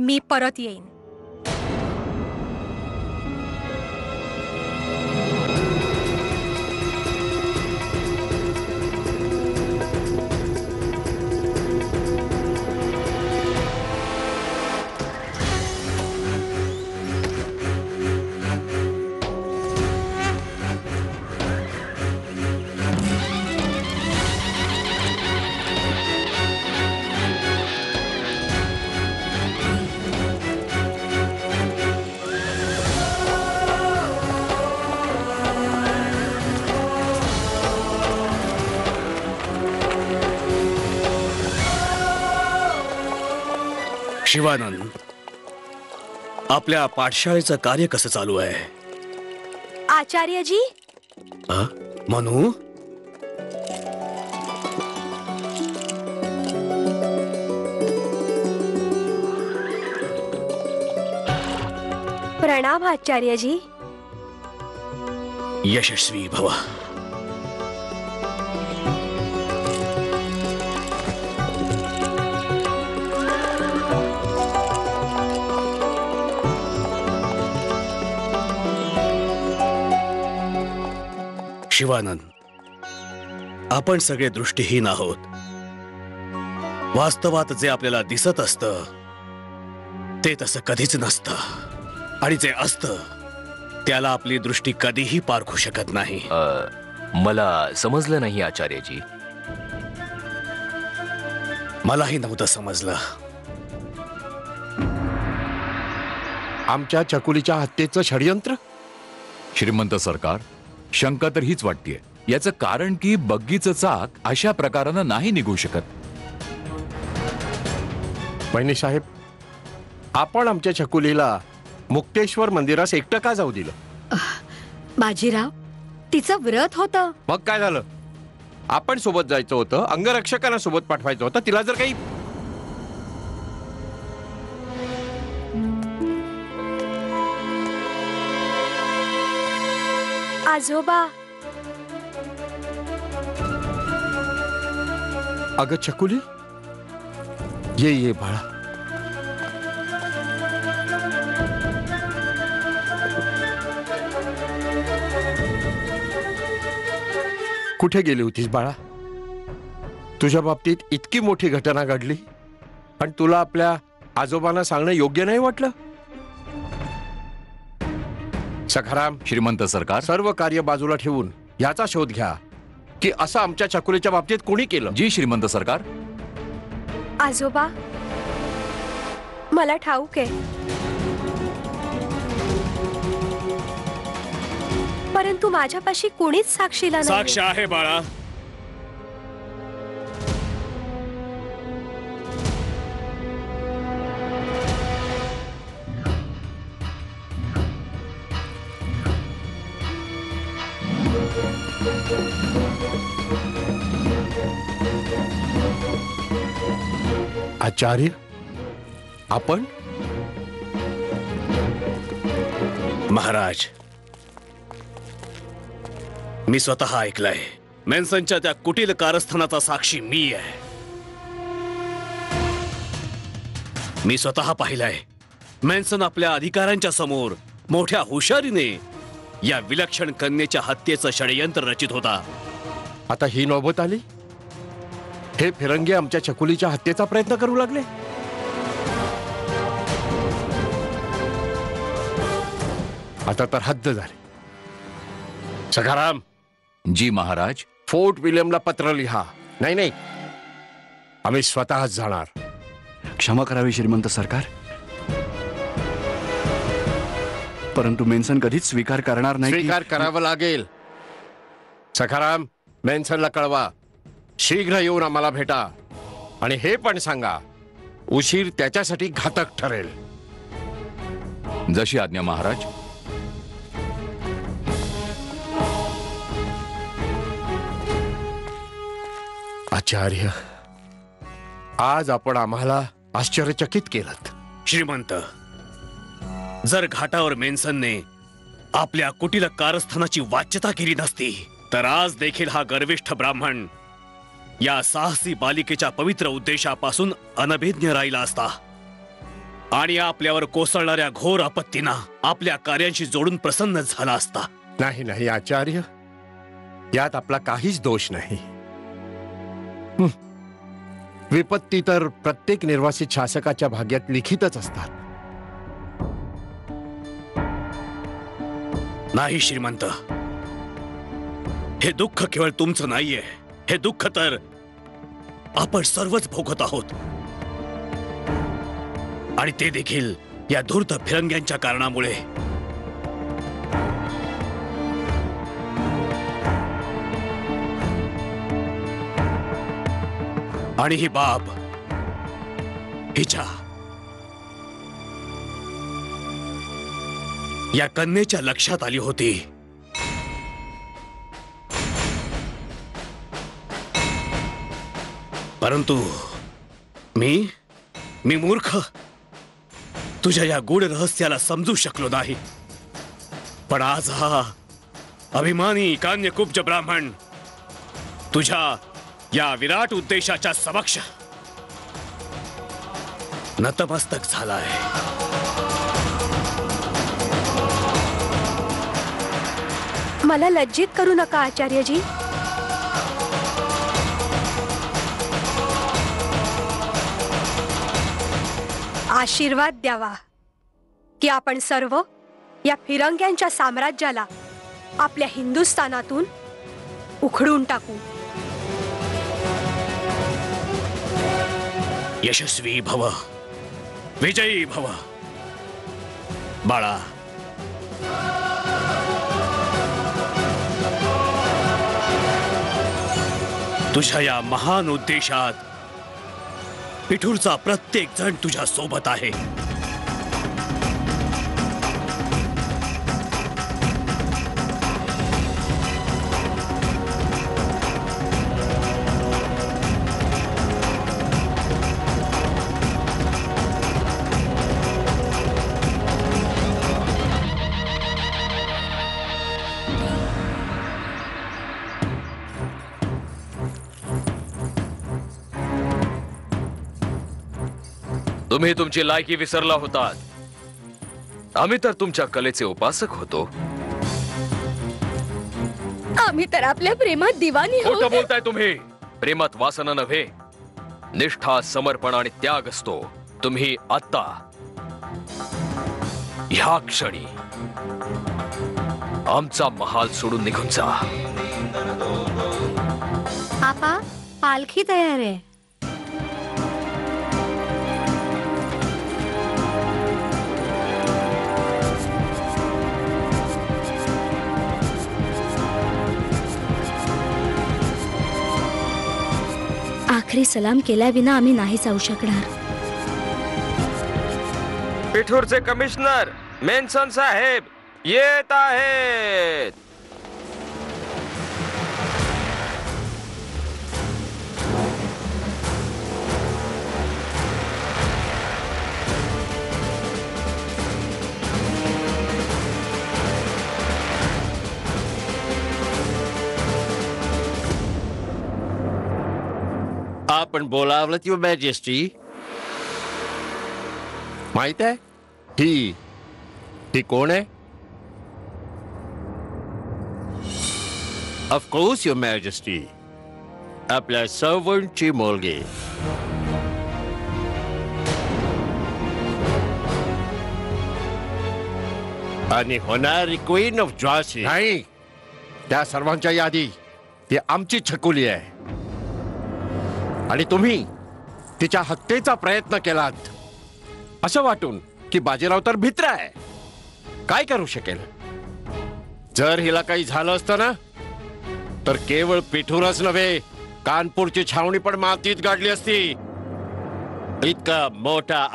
मी परत येईन. शिवानंद, आपल्या पाठशाळेचं कार्य कसं चालू आहे? आचार्यजी, मनू, प्रणाम आचार्यजी. यशस्वी भव. शिवानंद, आपण सगळे दृष्टीहीन आहोत. वास्तवात जे आपल्याला दिसत असतं ते तसं कधीच नसतं, आणि जे असतं त्याला आपली दृष्टी कधीही पारखू शकत नाही. मला समजलं नाही आचार्यजी. मलाही नव्हतं समजलं. आमच्या चकुलीच्या हत्येचं षडयंत्र? श्रीमंत सरकार, शंका तर हीच वाटतेय. याचं कारण की बग्गीचं चाक अशा प्रकारानं नाही निघू शकत. बहिणी साहेब, आपण आमच्या चकुलीला मुक्तेश्वर मंदिरास एकटं का जाऊ दिलं? बाजीराव, तिचं व्रत होतं. मग काय झालं? आपण सोबत जायचं होतं, अंगरक्षकांना सोबत पाठवायचं होतं. तिला जर काही आजोबा, अगं चकुली, ये बाळा. कुठे गेली होतीस बाळा? तुझ्या बाबतीत इतकी मोठी घटना घडली आणि तुला आपल्या आजोबांना सांगणं योग्य नाही वाटलं? सखाराम, श्रीमंत सरकार, सर्व कार्य बाजूला ठेवून याचा शोध घ्या की असं आमच्या चकुलीच्या बाबतीत कोणी केलं. जी श्रीमंत सरकार. आजोबा, मला ठाऊक आहे, परंतु माझ्यापाशी कोणीच साक्षीला नाही. साक्ष आहे बाळा. आचार्य, आपण? महाराज, मी स्वतः ऐकलंय. मेन्सनच्या त्या कुटील कारस्थानाचा साक्षी मी आहे. मी स्वतः पाहिलंय. मेन्सन आपल्या अधिकाऱ्यांच्या समोर मोठ्या हुशारीने या विलक्षण कन्येच्या हत्येचं षडयंत्र रचित होता. आता ही नौबत आली? हे फिरंगी आमच्या चकुलीच्या हत्येचा प्रयत्न करू लागले. आता तर हद्द झाली. सखाराम. जी महाराज. फोर्ट विलियमला पत्र लिहा. नाही, आम्ही स्वतःच जाणार. क्षमा करावी श्रीमंत सरकार, परंतु मेन्सन कधीच स्वीकार करणार नाही. स्वीकार करावा लागेल. सखाराम, मेन्सनला कळवा, शीघ्र येऊन आम्हाला भेटा आणि हे पण सांगा, उशीर त्याच्यासाठी घातक ठरेल. जशी आज्ञा महाराज. आचार्य, आज आपण आम्हाला आश्चर्यचकित केलं. श्रीमंत, जर घाटावर मेन्सनने आपल्या कुटील कारस्थानाची वाच्यता केली नसती तर आज देखील हा गर्विष्ठ ब्राह्मण या साहसी बालिकेच्या पवित्र उद्देशापासून अनभिज्ञ राहिला असता. आणि आपल्यावर कोसळणाऱ्या घोर आपत्तींना आपल्या कार्यांशी जोडून प्रसन्न झाला असता. नाही नाही आचार्य, यात आपला काहीच दोष नाही. विपत्ती तर प्रत्येक निर्वासित शासकाच्या भाग्यात लिखितच असतात. नाही श्रीमंत, हे दुःख केवळ तुमचं नाहीये. हे दुःख तर आपण सर्वच भोगत आहोत, आणि ते देखील या धूर्त फिरंग्यांच्या कारणामुळे. आणि ही बाब हिच्या या कन्येच्या लक्षात आली होती. परंतु मी मूर्ख तुझ्या या गूढ रहस्याला समजू शकलो नाही. पण आज हा अभिमानी कान्यकुब्ज ब्राह्मण तुझ्या या विराट उद्देशाच्या समक्ष नतमस्तक झालाय. मला लज्जित करू नका आचार्यजी. आशीर्वाद द्यावा की आपण सर्व या फिरंग्यांच्या साम्राज्याला आपल्या हिंदुस्थानातून उखडून टाकू. यशस्वी भव, विजयी भव. बाळा, तुझ्या या महान उद्देशात पिठूरचा प्रत्येक जण तुझ्या सोबत आहे. तुम्ही तुमची लायकी विसरला होतात. आम्ही तर तुमच्या कलेचे उपासक होतो. आम्ही तर आपल्या प्रेमात दिवानी खोटं होतो. बोलताय तुम्ही. प्रेमात वासना नव्हे, निष्ठा, समर्पण आणि त्याग असतो. तुम्ही आता ह्या क्षणी आमचा महाल सोडून निघून जा. आपा, पालखी तयार आहे. आखरी सलाम केल्याविना आम्ही नाही जाऊ शकणार. पिठूरचे कमिशनर मेन्सन साहेब येत आहेत. आपण बोलावलं युअर मॅजेस्टी. माहित आहे ही कोण आहे? ऑफकोर्स युअर मॅजेस्टी, आपल्या सर्वंटची मुलगी. आणि होणारी क्वीन ऑफ झांसी. नाही, त्या सर्वांच्या यादी ती आमची छकुली आहे. आणि तुम्ही तिच्या हत्येचा प्रयत्न केलात, असं वाटून की बाजीराव तर भित्र आहे, काय करू शकेल. जर हिला काही झालं असतं ना, तर केवळ पिठूरच नव्हे, कानपूरची छावणी पण मातीत गाडली असती. इतका मोठा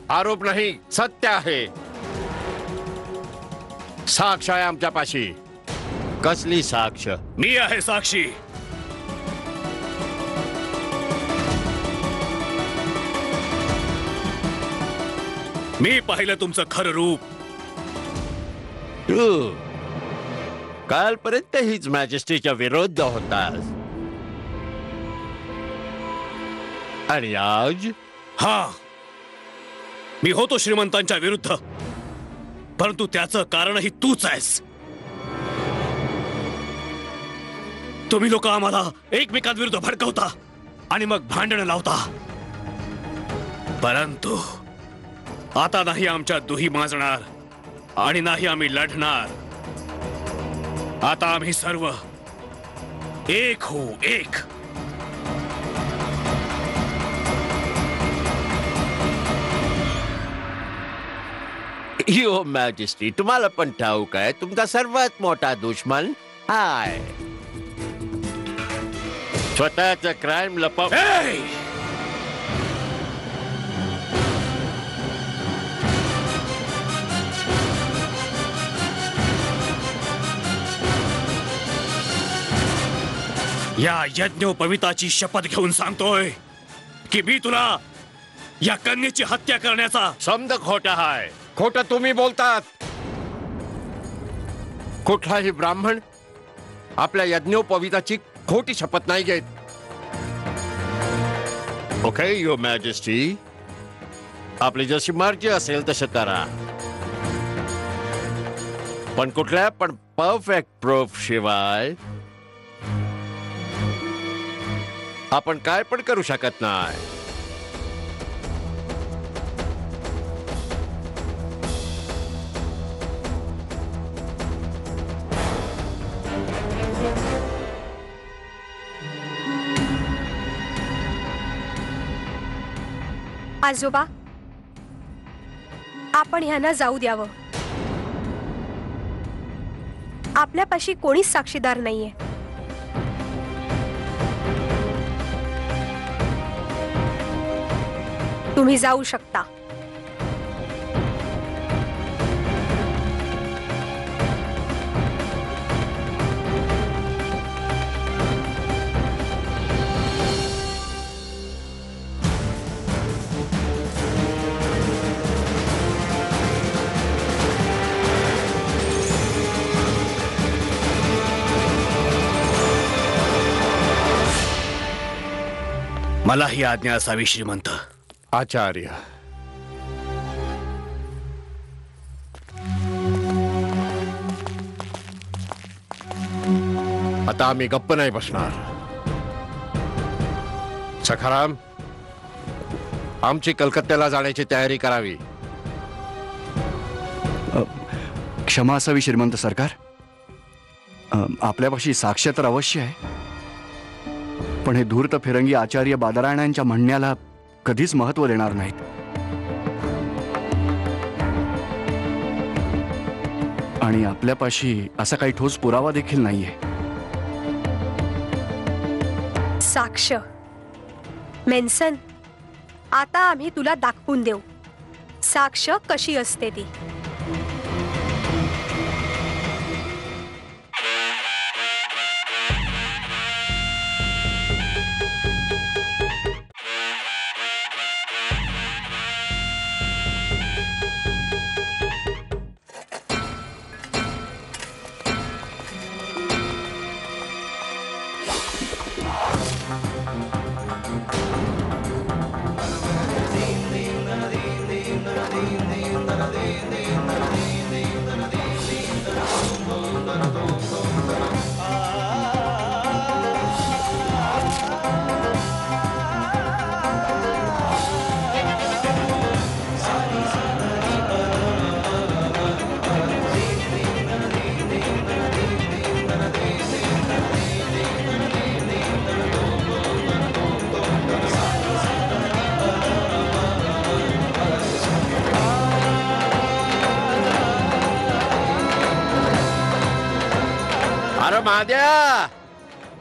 आरोप नाही, सत्य आहे. साक्ष आहे आमच्यापाशी. कसली साक्ष? मी आहे साक्षी. मी पाहिलं तुमचं खरं रूप. तू कालपर्यंत हीच मॅजेस्टीच्या विरोध होतास, आणि आज हा, मी होतो श्रीमंतांच्या विरुद्ध, परंतु त्याचं कारणही तूच आहेस. तुम्ही लोक आम्हाला एकमेकांविरुद्ध भडकवता आणि मग भांडण लावता. परंतु आता नाही आमच्या दुही माजणार आणि नाही आम्ही लढणार. आता आम्ही सर्व एक हो, एक. यो मॅजेस्टी, तुम्हाला पण ठाऊक आहे तुमचा सर्वात मोठा दुश्मन हाय. स्वतःच क्राईम लपव. Hey! या यज्ञोपविताची शपथ घेऊन सांगतोय की मी तुला या कन्येची हत्या करण्याचा. समज खोटा हाय. खोटं तुम्ही बोलतात. कुठलाही ब्राह्मण आपल्या यज्ञोपविताची खोटी शपथ नाही घेत. ओके युअर मॅजेस्टी, आपली जशी मर्जी असेल तसं करा, पण कुठल्या पण परफेक्ट प्रूफ शिवाय आपण काय पण करू शकत नाही. आजोबा, आपण ह्यांना जाऊ द्यावं. आपल्यापाशी कोणीच साक्षीदार नाहीये. तुम्ही जाऊ शकता. मला ही आज्ञा असावी श्रीमंत. आचार्य, आता आम्ही गप्प नाही बसणार. सखाराम, आमची कलकत्त्याला जाण्याची तयारी करावी. क्षमा असावी श्रीमंत सरकार. आपल्यापाशी साक्ष तर अवश्य आहे, पण हे धूर्त फिरंगी आचार्य बादरायणांच्या म्हणण्याला कधीच महत्व देणार नाहीत. आणि आपल्यापाशी असा काही ठोस पुरावा देखील नाहीये. साक्ष मेन्सन, आता आम्ही तुला दाखवून देऊ साक्ष कशी असते ती.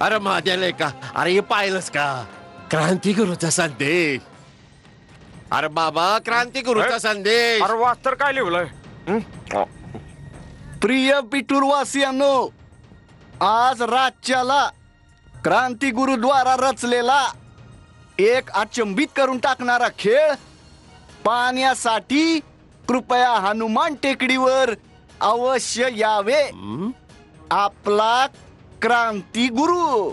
अरे महाद्या लेका, अरे हे पाहिलंस का? क्रांतिगुरूचा संदेश. अरे बाबा, क्रांतिगुरूचा संदेश. अरे वाच तर काय लिहिलंय? प्रिय पिठूरवासियांनो, आज राज्याला क्रांतिगुरूद्वारा रचलेला एक अचंबित करून टाकणारा खेळ पाहण्यासाठी कृपया हनुमान टेकडीवर अवश्य यावे. आपला क्रांतिगुरू.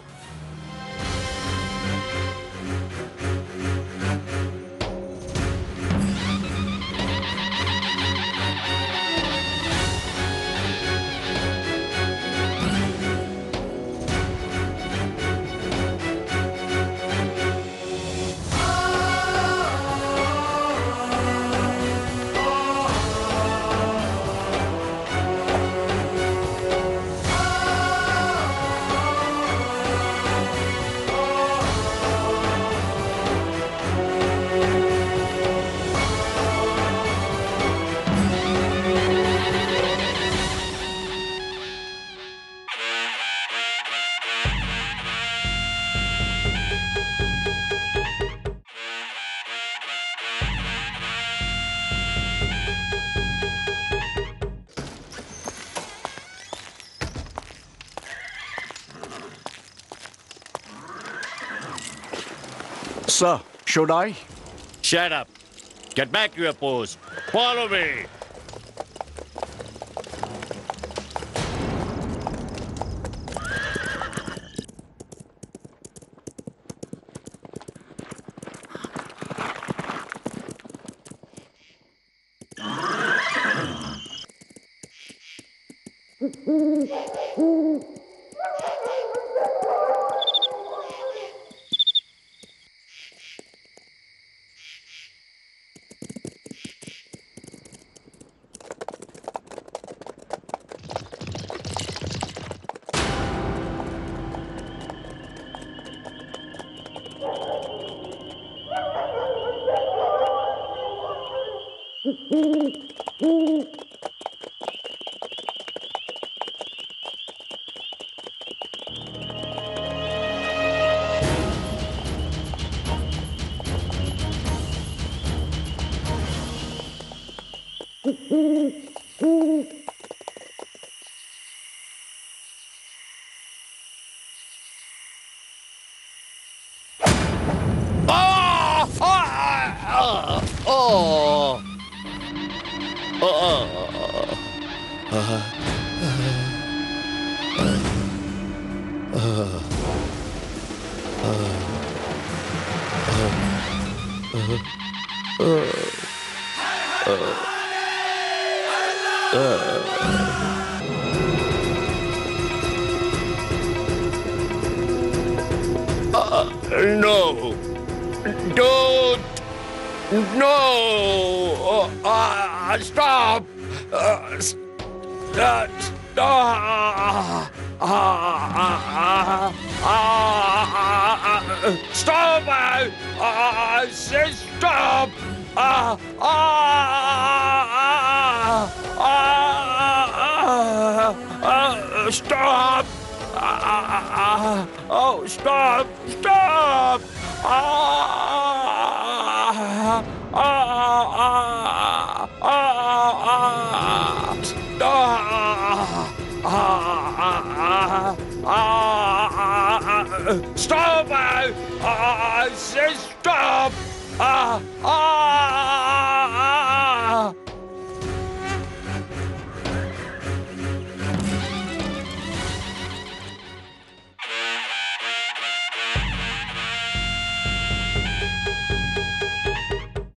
Sir, should I? Shut up. Get back to your post. Follow me. No. Don't. No. Stop. Stop. Stop. I said stop. Stop. Oh, stop. Stop. Stop! I said stop!